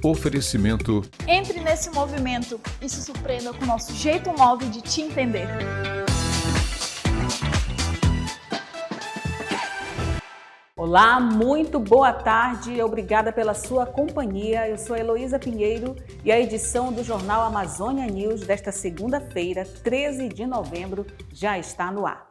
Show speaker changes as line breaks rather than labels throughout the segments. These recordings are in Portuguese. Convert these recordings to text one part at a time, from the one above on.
Oferecimento.
Entre nesse movimento e se surpreenda com o nosso jeito móvel de te entender.
Olá, muito boa tarde, obrigada pela sua companhia. Eu sou Heloísa Pinheiro e a edição do Jornal Amazônia News desta segunda-feira, 13 de novembro, já está no ar.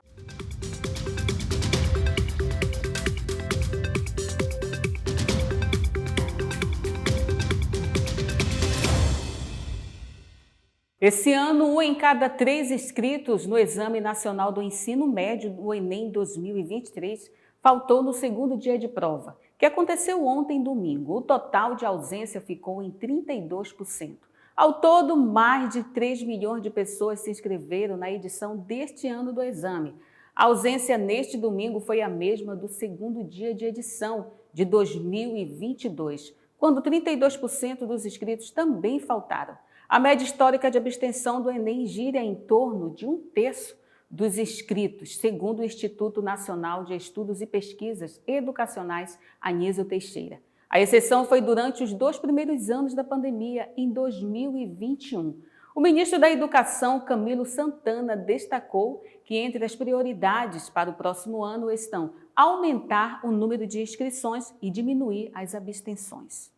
Esse ano, 1 em cada 3 inscritos no Exame Nacional do Ensino Médio, o Enem 2023, faltou no segundo dia de prova, que aconteceu ontem, domingo. O total de ausência ficou em 32%. Ao todo, mais de 3 milhões de pessoas se inscreveram na edição deste ano do exame. A ausência neste domingo foi a mesma do segundo dia de edição de 2022, quando 32% dos inscritos também faltaram. A média histórica de abstenção do Enem gira em torno de 1/3 dos inscritos, segundo o Instituto Nacional de Estudos e Pesquisas Educacionais, Anísio Teixeira. A exceção foi durante os 2 primeiros anos da pandemia, em 2021. O ministro da Educação, Camilo Santana, destacou que entre as prioridades para o próximo ano estão aumentar o número de inscrições e diminuir as abstenções.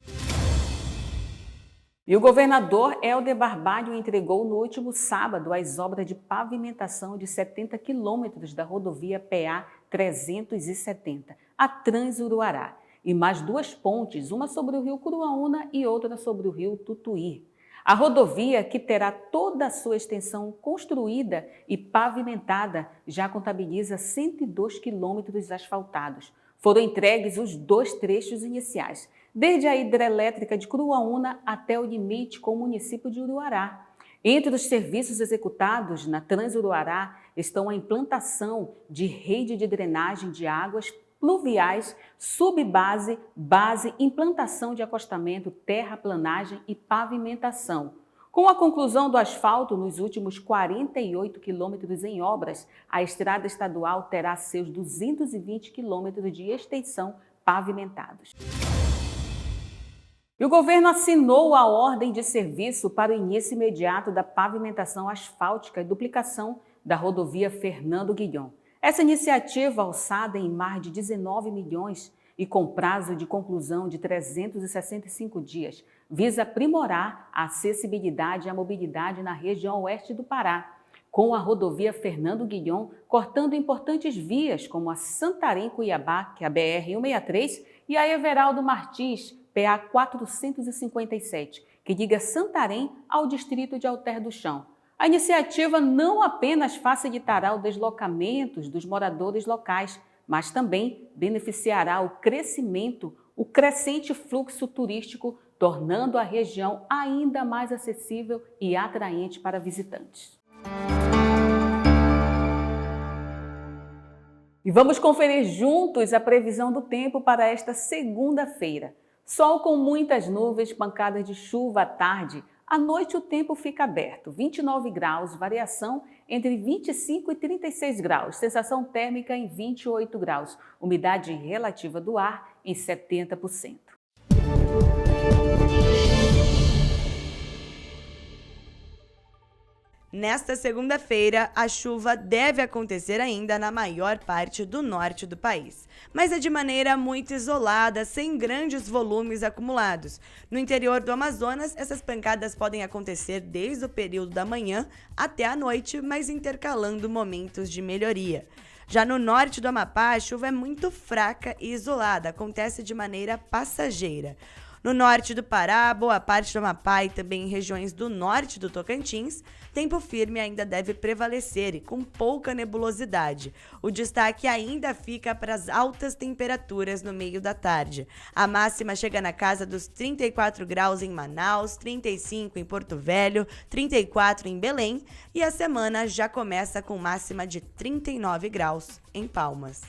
E o governador Helder Barbalho entregou no último sábado as obras de pavimentação de 70 quilômetros da rodovia PA 370, a Trans-Uruará, e mais 2 pontes, uma sobre o rio Curuaúna e outra sobre o rio Tutuí. A rodovia, que terá toda a sua extensão construída e pavimentada, já contabiliza 102 quilômetros asfaltados. Foram entregues os 2 trechos iniciais, desde a hidrelétrica de Curuaúna até o limite com o município de Uruará. Entre os serviços executados na Trans-Uruará estão a implantação de rede de drenagem de águas pluviais, subbase, base, implantação de acostamento, terraplanagem e pavimentação. Com a conclusão do asfalto nos últimos 48 quilômetros em obras, a estrada estadual terá seus 220 quilômetros de extensão pavimentados. E o governo assinou a ordem de serviço para o início imediato da pavimentação asfáltica e duplicação da rodovia Fernando Guilhom. Essa iniciativa, alçada em mais de 19 milhões e com prazo de conclusão de 365 dias, visa aprimorar a acessibilidade e a mobilidade na região oeste do Pará, com a rodovia Fernando Guilhom cortando importantes vias como a Santarém-Cuiabá, que é a BR-163, e a Everaldo Martins, PA 457, que liga Santarém ao distrito de Alter do Chão. A iniciativa não apenas facilitará o deslocamento dos moradores locais, mas também beneficiará o crescente fluxo turístico, tornando a região ainda mais acessível e atraente para visitantes. E vamos conferir juntos a previsão do tempo para esta segunda-feira. Sol com muitas nuvens, pancadas de chuva à tarde. À noite o tempo fica aberto, 29 graus, variação entre 25 e 36 graus, sensação térmica em 28 graus, umidade relativa do ar em 70%.
Nesta segunda-feira, a chuva deve acontecer ainda na maior parte do norte do país, mas é de maneira muito isolada, sem grandes volumes acumulados. No interior do Amazonas, essas pancadas podem acontecer desde o período da manhã até a noite, mas intercalando momentos de melhoria. Já no norte do Amapá, a chuva é muito fraca e isolada, acontece de maneira passageira. No norte do Pará, boa parte do Amapá e também em regiões do norte do Tocantins, tempo firme ainda deve prevalecer e com pouca nebulosidade. O destaque ainda fica para as altas temperaturas no meio da tarde. A máxima chega na casa dos 34 graus em Manaus, 35 em Porto Velho, 34 em Belém e a semana já começa com máxima de 39 graus em Palmas.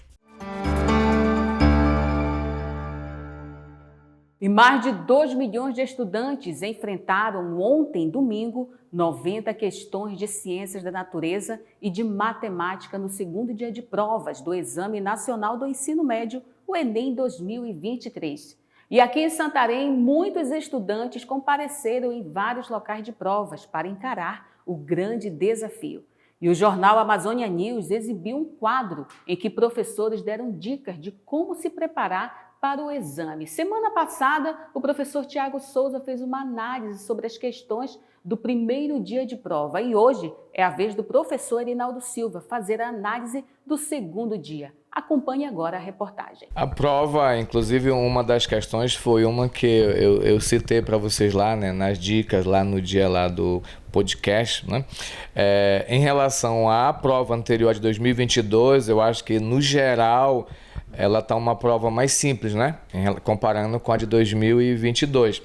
E mais de 2 milhões de estudantes enfrentaram ontem, domingo, 90 questões de ciências da natureza e de matemática no segundo dia de provas do Exame Nacional do Ensino Médio, o Enem 2023. E aqui em Santarém, muitos estudantes compareceram em vários locais de provas para encarar o grande desafio. E o jornal Amazônia News exibiu um quadro em que professores deram dicas de como se preparar para o exame. Semana passada, o professor Tiago Souza fez uma análise sobre as questões do primeiro dia de prova. E hoje é a vez do professor Erinaldo Silva fazer a análise do segundo dia. Acompanhe agora a reportagem.
A prova, inclusive, uma das questões foi uma que eu citei para vocês lá, né, nas dicas, lá no dia lá do podcast, né? Em relação à prova anterior de 2022, eu acho que, no geral, ela está uma prova mais simples, né? Comparando com a de 2022.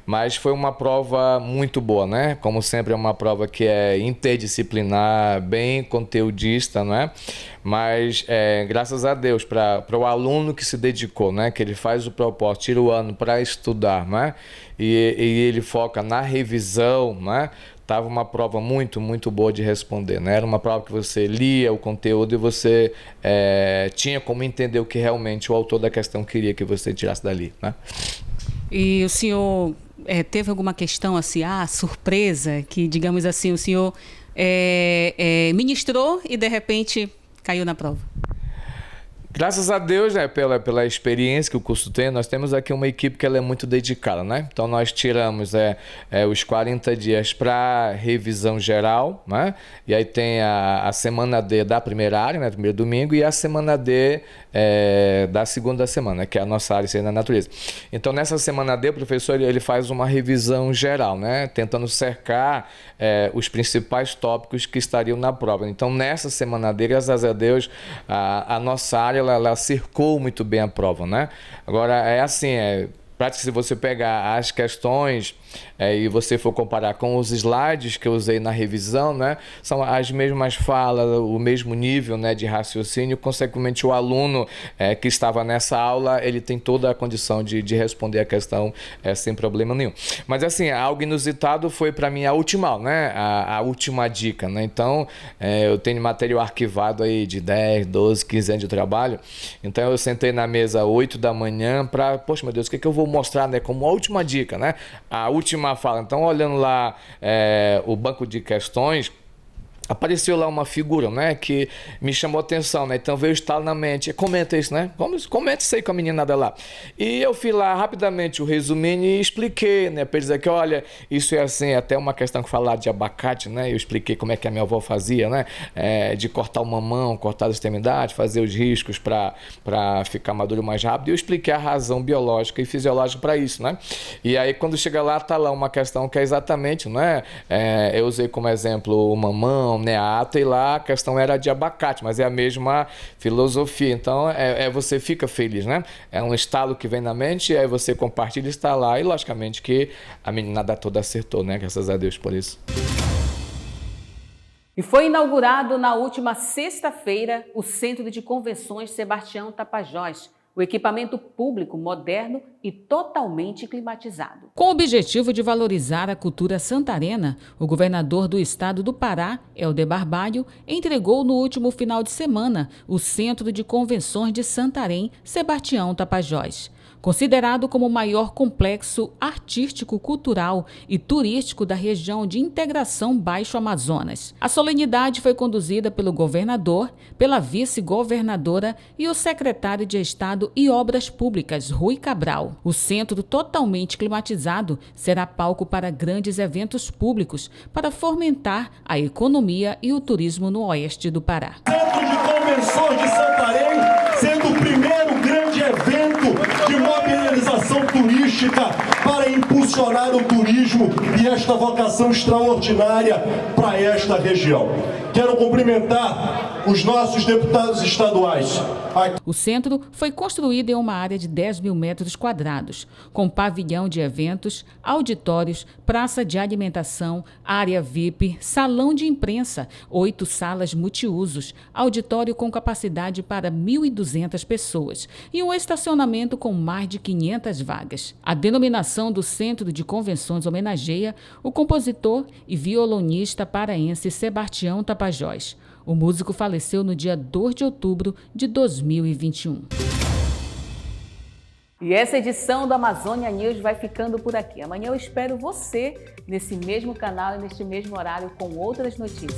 Mas foi uma prova muito boa, né? Como sempre, é uma prova que é interdisciplinar, bem conteudista, né? Mas, graças a Deus, para o aluno que se dedicou, né? Que ele faz o propósito, tira o ano para estudar, né? E ele foca na revisão, né? Estava uma prova muito, muito boa de responder, né? Era uma prova que você lia o conteúdo e você tinha como entender o que realmente o autor da questão queria que você tirasse dali, né?
E o senhor teve alguma questão assim, surpresa, que, digamos assim, o senhor ministrou e, de repente, caiu na prova?
Graças a Deus, né, pela experiência que o curso tem, nós temos aqui uma equipe que ela é muito dedicada, né? Então nós tiramos os 40 dias para revisão geral, né? E aí tem a semana D da primeira área, né, primeiro domingo, e a semana D da segunda semana, que é a nossa área Ciência da Natureza. Então nessa semana D o professor ele faz uma revisão geral, né? Tentando cercar os principais tópicos que estariam na prova. Então nessa semana D, graças a Deus, a nossa área ela cercou muito bem a prova, né? Agora, prático, se você pegar as questões e você for comparar com os slides que eu usei na revisão, né? São as mesmas falas, o mesmo nível, né, de raciocínio. Consequentemente, o aluno que estava nessa aula, ele tem toda a condição de responder a questão sem problema nenhum. Mas, assim, algo inusitado foi para mim a última aula, né? A última dica, né? Então, eu tenho material arquivado aí de 10, 12, 15 anos de trabalho. Então, eu sentei na mesa 8 da manhã para, poxa, meu Deus, o que eu vou mostrar, né, como a última dica, né? A última fala. Então, olhando lá o banco de questões, apareceu lá uma figura, né, que me chamou a atenção, né? Então veio estar na mente. Comenta isso, né? Comenta isso aí com a meninada lá. E eu fui lá rapidamente o resumindo e expliquei, né? Para dizer que, olha, isso é assim, até uma questão que falar de abacate, né? Eu expliquei como é que a minha avó fazia, né? De cortar o mamão, cortar as extremidades, fazer os riscos para ficar maduro mais rápido. E eu expliquei a razão biológica e fisiológica para isso, né? E aí quando chega lá, tá lá uma questão que é exatamente, né? Eu usei como exemplo o mamão, né, a ata, e lá a questão era de abacate, mas é a mesma filosofia. Então, você fica feliz, né? É um estalo que vem na mente, aí você compartilha, está lá, e logicamente que a meninada toda acertou, né? Graças a Deus por isso.
E foi inaugurado na última sexta-feira o Centro de Convenções Sebastião Tapajós, o equipamento público moderno e totalmente climatizado. Com o objetivo de valorizar a cultura santarena, o governador do estado do Pará, Helder Barbalho, entregou no último final de semana o Centro de Convenções de Santarém, Sebastião Tapajós. Considerado como o maior complexo artístico, cultural e turístico da região de integração Baixo Amazonas. A solenidade foi conduzida pelo governador, pela vice-governadora e o secretário de Estado e Obras Públicas, Rui Cabral. O centro, totalmente climatizado, será palco para grandes eventos públicos para fomentar a economia e o turismo no oeste do Pará.
Centro de Convenções de Santarém, sendo o primeiro grande evento de mobilização turística para impulsionar o turismo e esta vocação extraordinária para esta região. Quero cumprimentar os nossos deputados estaduais.
O centro foi construído em uma área de 10 mil metros quadrados, com pavilhão de eventos, auditórios, praça de alimentação, área VIP, salão de imprensa, 8 salas multiusos, auditório com capacidade para 1.200 pessoas e um estacionamento com mais de 500 vagas. A denominação do Centro de Convenções homenageia o compositor e violonista paraense Sebastião Tapajós. O músico faleceu no dia 2 de outubro de 2021. E essa edição do Amazônia News vai ficando por aqui. Amanhã eu espero você nesse mesmo canal e neste mesmo horário com outras notícias.